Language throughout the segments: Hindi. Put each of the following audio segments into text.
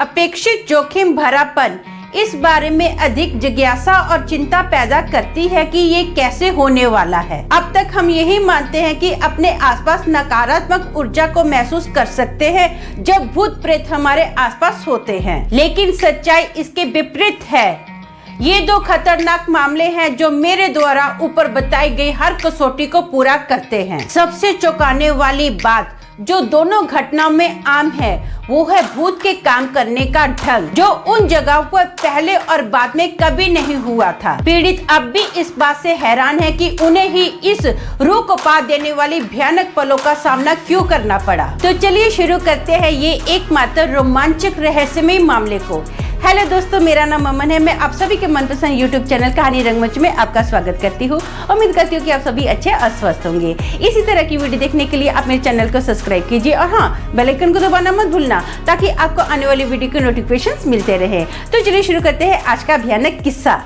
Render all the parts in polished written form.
अपेक्षित जोखिम भरापन इस बारे में अधिक जिज्ञासा और चिंता पैदा करती है कि ये कैसे होने वाला है। अब तक हम यही मानते हैं कि अपने आसपास नकारात्मक ऊर्जा को महसूस कर सकते हैं जब भूत प्रेत हमारे आसपास होते हैं, लेकिन सच्चाई इसके विपरीत है। ये दो खतरनाक मामले हैं जो मेरे द्वारा ऊपर बताई गई हर कसौटी को पूरा करते हैं। सबसे चौंकाने वाली बात जो दोनों घटनाओं में आम है वो है भूत के काम करने का ढंग, जो उन जगहों पर पहले और बाद में कभी नहीं हुआ था। पीड़ित अब भी इस बात से हैरान है कि उन्हें ही इस रूह को पा देने वाली भयानक पलों का सामना क्यों करना पड़ा। तो चलिए शुरू करते हैं ये एकमात्र रोमांचक रहस्यमय मामले को। हेलो दोस्तों, मेरा नाम अमन है। मैं आप सभी के मनपसंद यूट्यूब चैनल कहानी रंगमंच में आपका स्वागत करती हूँ। उम्मीद करती हूँ कि आप सभी अच्छे और स्वस्थ होंगे। इसी तरह की वीडियो देखने के लिए आप मेरे चैनल को सब्सक्राइब कीजिए और हाँ, बेल आइकन को दबाना मत भूलना ताकि आपको आने वाली वीडियो के नोटिफिकेशंस मिलते रहे। तो चलिए शुरू करते हैं आज का भयानक किस्सा।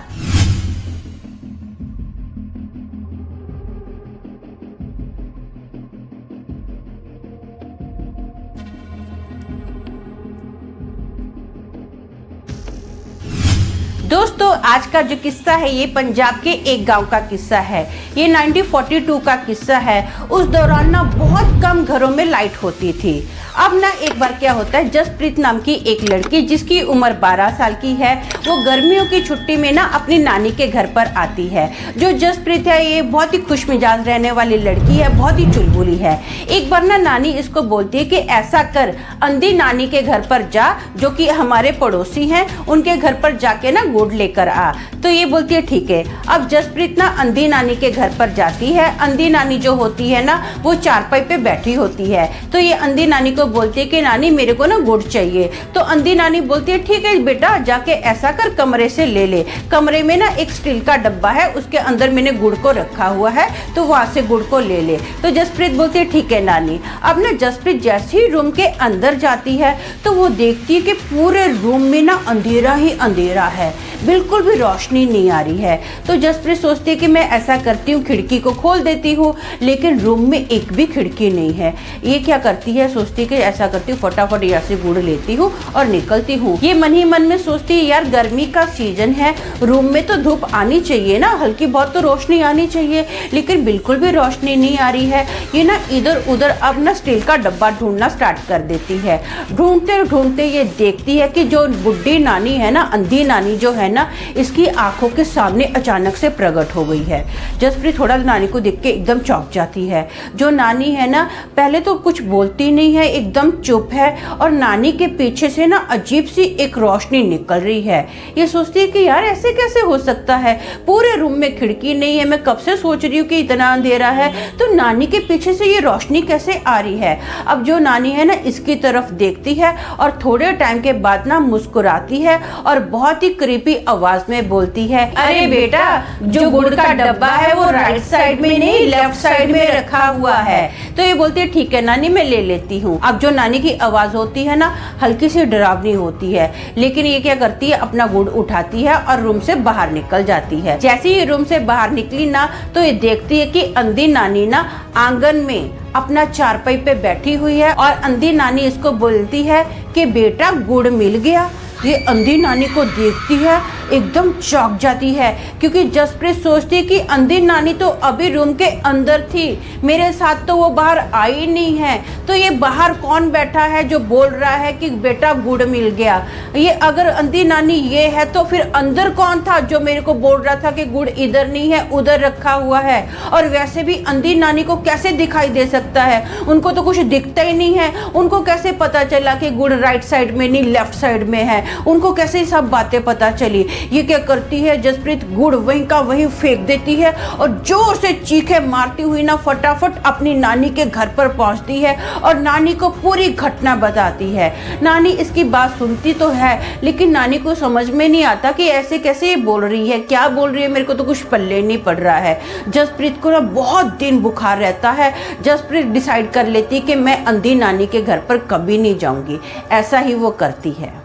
दोस्तों, आज का जो किस्सा है ये पंजाब के एक गांव का किस्सा है। ये 1942 का किस्सा है। उस दौरान ना बहुत कम घरों में लाइट होती थी। अब ना एक बार क्या होता है, जसप्रीत नाम की एक लड़की जिसकी उम्र 12 साल की है, वो गर्मियों की छुट्टी में ना अपनी नानी के घर पर आती है। जो जसप्रीत है ये बहुत ही खुशमिजाज रहने वाली लड़की है, बहुत ही चुलबुली है। एक बार ना नानी इसको बोलती है कि ऐसा कर, अंधी नानी के घर पर जा, जो कि हमारे पड़ोसी हैं, उनके घर पर जाके ना गुड़ लेकर आ। तो ये बोलती है ठीक है। अब जसप्रीत ना अंधी नानी के घर पर जाती है। अंधी नानी जो होती है ना वो चारपाई पे बैठी होती है। तो ये अंधी नानी को बोलती है कि नानी मेरे को ना गुड़ चाहिए। तो अंधी नानी बोलती है ठीक है बेटा, जाके ऐसा कर कमरे से ले ले। कमरे में ना एक स्टील का डब्बा है, उसके अंदर मैंने गुड़ को रखा हुआ है, तो वहां से गुड़ को ले ले। तो जसप्रीत बोलती है ठीक है नानी। अब ना जसप्रीत जैसे ही रूम के अंदर जाती है तो वो देखती है कि पूरे रूम में ना अंधेरा ही अंधेरा है, बिल्कुल भी रोशनी नहीं आ रही है। तो जसप्रीत सोचती है कि मैं ऐसा करती हूँ, खिड़की को खोल देती हूँ, लेकिन रूम में एक भी खिड़की नहीं है। ये क्या करती है, सोचती है कि ऐसा करती हूँ, फटाफट यहाँ से गुड़ लेती हूँ और निकलती हूँ। ये मन ही मन में सोचती है यार गर्मी का सीजन है, रूम में तो धूप आनी चाहिए ना, हल्की बहुत तो रोशनी आनी चाहिए, लेकिन बिल्कुल भी रोशनी नहीं आ रही है। ये ना इधर उधर अब ना स्टील का डब्बा ढूंढना स्टार्ट कर देती है। ढूंढते ढूंढते ये देखती है कि जो बुढ़ी नानी है ना, अंधी नानी जो है ना, इसकी आंखों के सामने अचानक से प्रकट हो गई है। जसप्रीत थोड़ा नानी को देख के एकदम चौंक जाती है। जो नानी है ना पहले तो कुछ बोलती नहीं है, एकदम चुप है, और नानी के पीछे से ना अजीब सी एक रोशनी निकल रही है। ये सोचती है कि यार ऐसे कैसे हो सकता है, पूरे रूम में खिड़की नहीं है, मैं कब से सोच रही हूँ कि इतना अंधेरा है, तो नानी के पीछे से ये रोशनी कैसे आ रही है। अब जो नानी है ना इसकी तरफ देखती है और थोड़े टाइम के बाद ना मुस्कुराती है और बहुत ही क्रीपी आवाज में बोलती है, अरे बेटा जो गुड़ का डब्बा है वो राइट साइड में नहीं लेफ्ट साइड में रखा हुआ है। तो ये बोलती है ठीक है नानी, मैं ले लेती हूँ। अब जो नानी की आवाज होती है ना हल्की सी डरावनी होती है, लेकिन ये क्या करती है, अपना गुड़ उठाती है और रूम से बाहर निकल जाती है। जैसे ही रूम से बाहर निकली ना तो ये देखती है कि अंधी नानी ना आंगन में अपना चारपाई पे बैठी हुई है और अंधी नानी इसको बोलती है कि बेटा गुड़ मिल गया। ये अंधी नानी को देखती है, एकदम चौंक जाती है, क्योंकि जसप्रीत सोचती है कि अंधी नानी तो अभी रूम के अंदर थी, मेरे साथ तो वो बाहर आई नहीं है, तो ये बाहर कौन बैठा है जो बोल रहा है कि बेटा गुड़ मिल गया। ये अगर अंधी नानी ये है तो फिर अंदर कौन था जो मेरे को बोल रहा था कि गुड़ इधर नहीं है उधर रखा हुआ है। और वैसे भी अंधी नानी को कैसे दिखाई दे सकता है, उनको तो कुछ दिखता ही नहीं है, उनको कैसे पता चला कि गुड़ राइट साइड में नहीं लेफ्ट साइड में है, उनको कैसे सब बातें पता चली। ये क्या करती है, जसप्रीत गुड़ वहीं का वहीं फेंक देती है और जोर से चीखे मारती हुई ना फटाफट अपनी नानी के घर पर पहुंचती है और नानी को पूरी घटना बताती है। नानी इसकी बात सुनती तो है, लेकिन नानी को समझ में नहीं आता कि ऐसे कैसे ये बोल रही है, क्या बोल रही है, मेरे को तो कुछ पल्ले नहीं पड़ रहा है। जसप्रीत को ना बहुत दिन बुखार रहता है। जसप्रीत डिसाइड कर लेती है कि मैं अंधी नानी के घर पर कभी नहीं जाऊंगी। ऐसा ही वो करती है।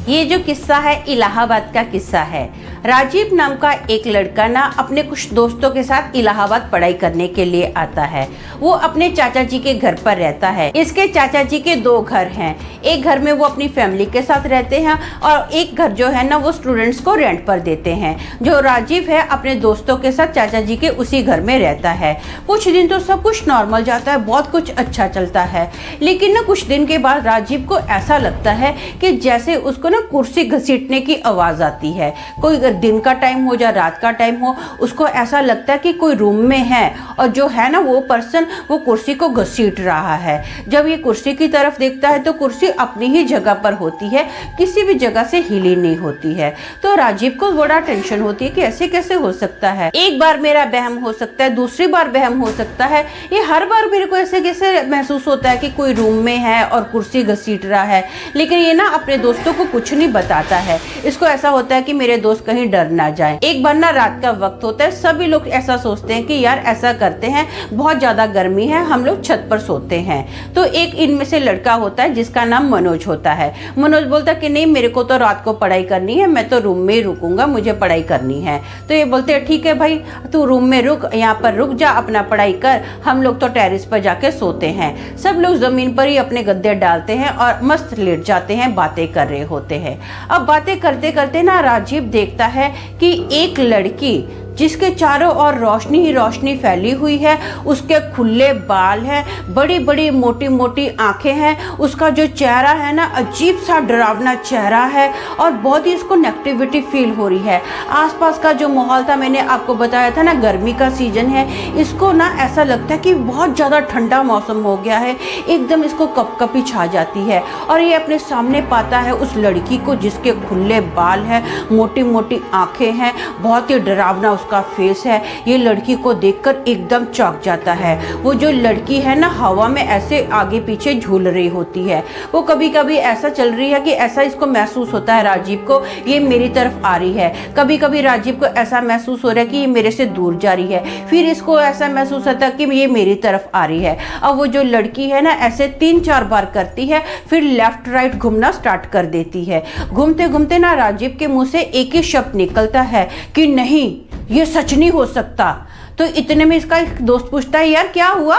ये जो किस्सा है इलाहाबाद का किस्सा है। राजीव नाम का एक लड़का ना अपने कुछ दोस्तों के साथ इलाहाबाद पढ़ाई करने के लिए आता है। वो अपने चाचा जी के घर पर रहता है। इसके चाचा जी के दो घर हैं। एक घर में वो अपनी फैमिली के साथ रहते हैं और एक घर जो है ना वो स्टूडेंट्स को रेंट पर देते हैं। जो राजीव है अपने दोस्तों के साथ चाचा जी के उसी घर में रहता है। कुछ दिन तो सब कुछ नॉर्मल जाता है, बहुत कुछ अच्छा चलता है, लेकिन ना कुछ दिन के बाद राजीव को ऐसा लगता है कि जैसे उसको ना कुर्सी घसीटने की आवाज आती है। कोई दिन का टाइम हो या रात का टाइम हो, उसको ऐसा लगता है कि कोई रूम में है और जो है ना वो पर्सन वो कुर्सी को घसीट रहा है। जब ये कुर्सी की तरफ देखता है तो कुर्सी अपनी ही जगह पर होती है, किसी भी जगह से हिली नहीं होती है। तो राजीव को बड़ा टेंशन होती है कि ऐसे कैसे हो सकता है। एक बार मेरा वहम हो सकता है, दूसरी बार वहम हो सकता है, ये हर बार मेरे को ऐसे कैसे महसूस होता है कि कोई रूम में है और कुर्सी घसीट रहा है। लेकिन ये ना अपने दोस्तों को कुछ नहीं बताता है। इसको ऐसा होता है कि मेरे दोस्त कहीं डर ना जाए। एक बार ना रात का वक्त होता है, सभी लोग ऐसा सोचते हैं कि यार ऐसा करते हैं, बहुत ज्यादा गर्मी है, हम लोग छत पर सोते हैं। तो एक इनमें से लड़का होता है जिसका नाम मनोज होता है। मनोज बोलता है कि नहीं, मेरे को तो रात को पढ़ाई करनी है, मैं तो रूम में ही रुकूंगा, मुझे पढ़ाई करनी है। तो ये बोलते हैं ठीक है भाई, तू रूम में रुक, यहाँ पर रुक जा, अपना पढ़ाई कर, हम लोग तो टेरेस पर जाके सोते हैं। सब लोग जमीन पर ही अपने गद्दे डालते हैं और मस्त लेट जाते हैं, बातें कर रहे होते हैं। अब बातें करते करते ना राजीव देखता है कि एक लड़की जिसके चारों ओर रोशनी ही रोशनी फैली हुई है, उसके खुले बाल हैं, बड़ी बड़ी मोटी मोटी आंखें हैं, उसका जो चेहरा है ना अजीब सा डरावना चेहरा है और बहुत ही उसको नेगेटिविटी फील हो रही है। आसपास का जो माहौल था, मैंने आपको बताया था ना गर्मी का सीजन है, इसको ना ऐसा लगता है कि बहुत ज़्यादा ठंडा मौसम हो गया है, एकदम इसको कपकपी छा जाती है। और ये अपने सामने पाता है उस लड़की को जिसके खुले बाल हैं, मोटी मोटी आंखें हैं, बहुत ही डरावना का फेस है। ये लड़की को देखकर एकदम चौंक जाता है। वो जो लड़की है ना हवा में ऐसे आगे पीछे झूल रही होती है। वो कभी कभी ऐसा चल रही है कि ऐसा इसको महसूस होता है राजीव को ये मेरी तरफ आ रही है। कभी कभी राजीव को ऐसा महसूस हो रहा है कि ये मेरे से दूर जा रही है। फिर इसको ऐसा महसूस होता है कि ये मेरी तरफ आ रही है। अब वो जो लड़की है ना ऐसे 3-4 बार करती है, फिर लेफ्ट राइट घूमना स्टार्ट कर देती है। घूमते घूमते ना राजीव के मुंह से एक ही शब्द निकलता है कि नहीं, ये सच नहीं हो सकता। तो इतने में इसका एक दोस्त पूछता है, यार क्या हुआ,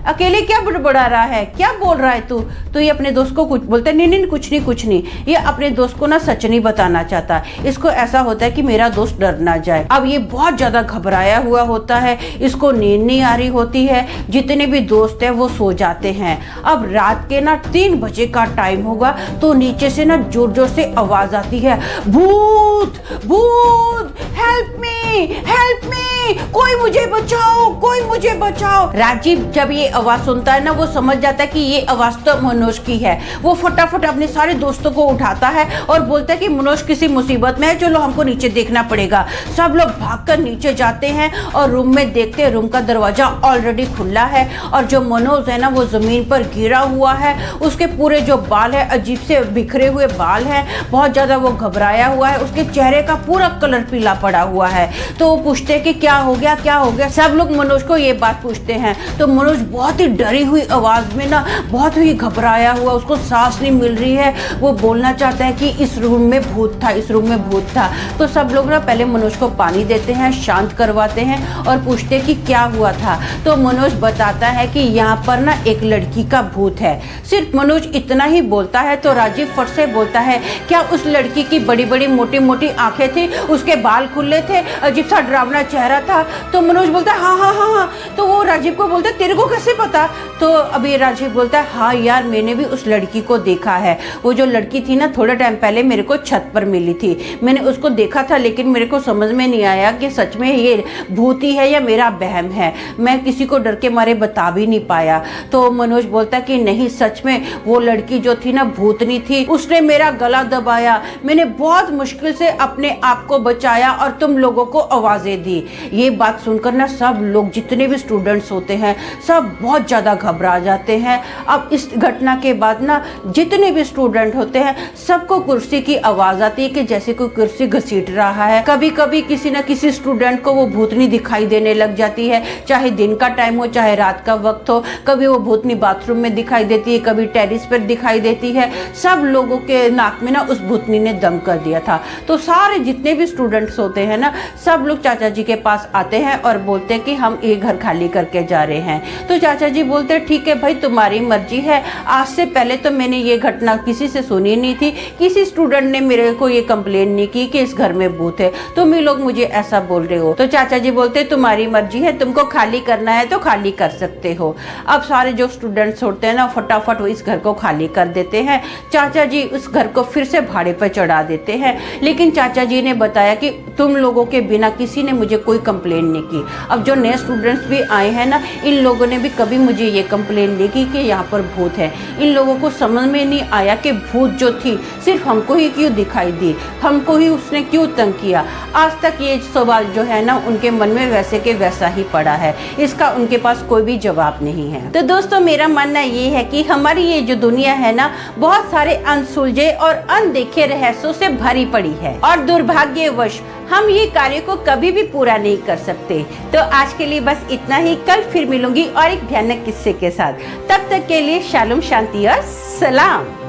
अकेले क्या बड़बड़ा रहा है, क्या बोल रहा है तू? तो ये अपने दोस्त को कुछ बोलता है, नहीं नहीं कुछ नहीं कुछ नहीं। ये अपने दोस्त को ना सच नहीं बताना चाहता। इसको ऐसा होता है कि मेरा दोस्त डर ना जाए। अब ये बहुत ज्यादा घबराया हुआ होता है, इसको नींद नहीं आ रही होती है। जितने भी दोस्त हैं वो सो जाते हैं। अब रात के ना 3 बजे का टाइम होगा तो नीचे से ना जोर जोर से आवाज आती है, भूत भूत, हेल्प मी हेल्प मी, कोई मुझे बचाओ, कोई मुझे बचाओ। राजीव जब ये आवाज सुनता है ना वो समझ जाता है कि ये आवाज तो मनोज की है। वो फटाफट अपने सारे दोस्तों को उठाता है और बोलता है कि मनोज किसी मुसीबत में है, चलो हमको नीचे देखना पड़ेगा। सब लोग भागकर नीचे जाते हैं और रूम में देखते हैं, रूम का दरवाजा ऑलरेडी खुला है और जो मनोज है ना वो जमीन पर गिरा हुआ है। उसके पूरे जो बाल है अजीब से बिखरे हुए बाल हैं, बहुत ज्यादा वो घबराया हुआ है, उसके चेहरे का पूरा कलर पीला पड़ा हुआ है। तो वो पूछते हैं कि क्या हो गया क्या हो गया। सब लोग मनोज को ये बात पूछते हैं तो मनोज बहुत ही डरी हुई आवाज में ना बहुत ही घबराया हुआ, उसको सांस नहीं मिल रही है। वो बोलना चाहता है कि इस रूम में भूत था, इस रूम में भूत था। तो सब लोग ना पहले मनोज को पानी देते हैं, शांत करवाते हैं और पूछते हैं कि क्या हुआ था। तो मनोज बताता है कि यहाँ पर ना एक लड़की का भूत है। सिर्फ मनोज इतना ही बोलता है तो राजीव फट से बोलता है, क्या उस लड़की की बड़ी बड़ी मोटी मोटी आंखें थी, उसके बाल खुले थे, अजीब सा डरावना चेहरा था? तो मनोज बोलता है हाँ हाँ हाँ हाँ। तो वो राजीव को बोलता है, तेरे को कैसे पता? तो अभी राजीव बोलता है, हाँ यार मैंने भी उस लड़की को देखा है। वो जो लड़की थी ना थोड़ा टाइम पहले मेरे को छत पर मिली थी, मैंने उसको देखा था, लेकिन मेरे को समझ में नहीं आया कि सच में ये भूती है या मेरा वहम है। मैं किसी को डर के मारे बता भी नहीं पाया। तो मनोज बोलता कि नहीं, सच में वो लड़की जो थी ना भूतनी थी, उसने मेरा गला दबाया, मैंने बहुत मुश्किल से अपने आप को बचाया और तुम लोगों को आवाजें दी। ये बात सुनकर ना सब लोग जितने भी स्टूडेंट्स होते हैं सब बहुत ज़्यादा घबरा जाते हैं। अब इस घटना के बाद ना जितने भी स्टूडेंट होते हैं सबको कुर्सी की आवाज़ आती है कि जैसे कोई कुर्सी घसीट रहा है। कभी कभी किसी न किसी स्टूडेंट को वो भूतनी दिखाई देने लग जाती है, चाहे दिन का टाइम हो चाहे रात का वक्त हो। कभी वो भूतनी बाथरूम में दिखाई देती है, कभी टेरिस पर दिखाई देती है। सब लोगों के नाक में ना उस भूतनी ने दम कर दिया था। तो सारे जितने भी स्टूडेंट्स होते हैं ना सब लोग चाचा जी के पास आते हैं और बोलते हैं कि हम ये घर खाली करके जा रहे हैं। तो चाचा जी बोलते हैं ठीक है भाई, तुम्हारी मर्जी है। आज से पहले तो मैंने ये घटना किसी से सुनी नहीं थी, किसी स्टूडेंट ने मेरे को ये कंप्लेन नहीं की कि इस घर में भूत है, तुम ही लोग मुझे ऐसा बोल रहे हो। तो चाचा जी बोलते तुम्हारी मर्जी है, तुमको खाली करना है तो खाली कर सकते हो। अब सारे जो स्टूडेंट्स होते हैं ना फटाफट वो इस घर को खाली कर देते हैं। चाचा जी उस घर को फिर से भाड़े पर चढ़ा देते हैं। लेकिन चाचा जी ने बताया कि तुम लोगों के बिना किसी ने मुझे कोई कंप्लेन नहीं की। अब जो नए स्टूडेंट्स भी आए हैं ना इन लोगों ने भी कभी मुझे ये कंप्लेन नहीं की कि यहाँ पर भूत है। इन लोगों को समझ में नहीं आया कि भूत जो थी सिर्फ हमको ही क्यों दिखाई दी, हमको ही उसने क्यों तंग किया। आज तक ये सवाल जो है ना उनके मन में वैसे के वैसा ही पड़ा है, इसका उनके पास कोई भी जवाब नहीं है। तो दोस्तों मेरा मानना ये है कि हमारी ये जो दुनिया है ना बहुत सारे अनसुलझे और अनदेखे रहस्यों से भरी पड़ी है और दुर्भाग्यवश हम ये कार्य को कभी भी पूरा नहीं कर सकते। तो आज के लिए बस इतना ही, कल फिर मिलूंगी और एक भयानक किस्से के साथ। तब तक के लिए शालोम, शांति और सलाम।